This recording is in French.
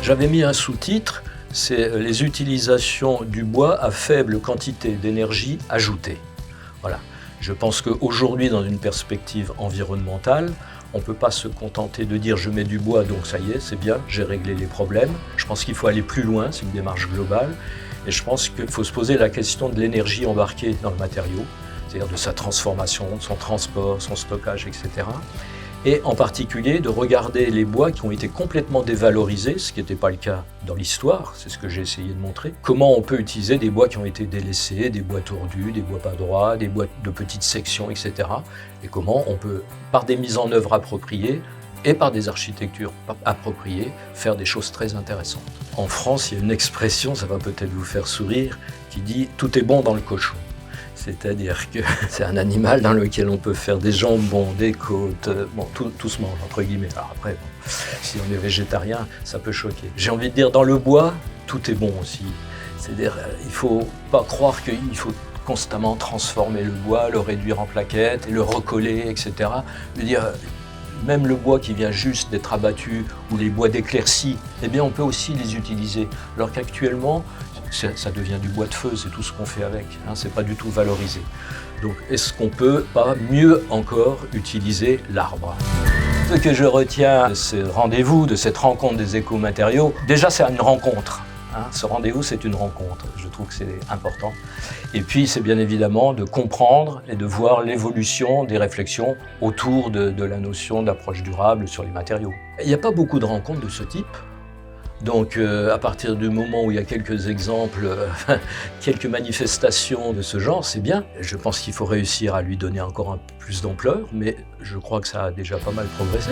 J'avais mis un sous-titre, c'est les utilisations du bois à faible quantité d'énergie ajoutée. Voilà. Je pense qu'aujourd'hui, dans une perspective environnementale, on ne peut pas se contenter de dire je mets du bois, donc ça y est, c'est bien, j'ai réglé les problèmes. Je pense qu'il faut aller plus loin, c'est une démarche globale. Et je pense qu'il faut se poser la question de l'énergie embarquée dans le matériau, c'est-à-dire de sa transformation, de son transport, son stockage, etc. Et en particulier de regarder les bois qui ont été complètement dévalorisés, ce qui n'était pas le cas dans l'histoire, c'est ce que j'ai essayé de montrer. Comment on peut utiliser des bois qui ont été délaissés, des bois tordus, des bois pas droits, des bois de petites sections, etc. Et comment on peut, par des mises en œuvre appropriées et par des architectures appropriées, faire des choses très intéressantes. En France, il y a une expression, ça va peut-être vous faire sourire, qui dit « tout est bon dans le cochon ». C'est-à-dire que c'est un animal dans lequel on peut faire des jambons, des côtes, bon, tout se mange, entre guillemets. Alors après, bon, si on est végétarien, ça peut choquer. J'ai envie de dire, dans le bois, tout est bon aussi. C'est-à-dire, il ne faut pas croire qu'il faut constamment transformer le bois, le réduire en plaquettes et le recoller, etc. Je veux dire, même le bois qui vient juste d'être abattu ou les bois d'éclaircie, eh bien, on peut aussi les utiliser. Alors qu'actuellement, ça devient du bois de feu, c'est tout ce qu'on fait avec, hein, c'est pas du tout valorisé. Donc est-ce qu'on peut pas mieux encore utiliser l'arbre? Ce que je retiens de ce rendez-vous, de cette rencontre des écomatériaux, déjà c'est une rencontre. Hein, ce rendez-vous c'est une rencontre, je trouve que c'est important. Et puis c'est bien évidemment de comprendre et de voir l'évolution des réflexions autour de la notion d'approche durable sur les matériaux. Il n'y a pas beaucoup de rencontres de ce type. Donc à partir du moment où il y a quelques exemples, quelques manifestations de ce genre, c'est bien. Je pense qu'il faut réussir à lui donner encore un peu plus d'ampleur, mais je crois que ça a déjà pas mal progressé.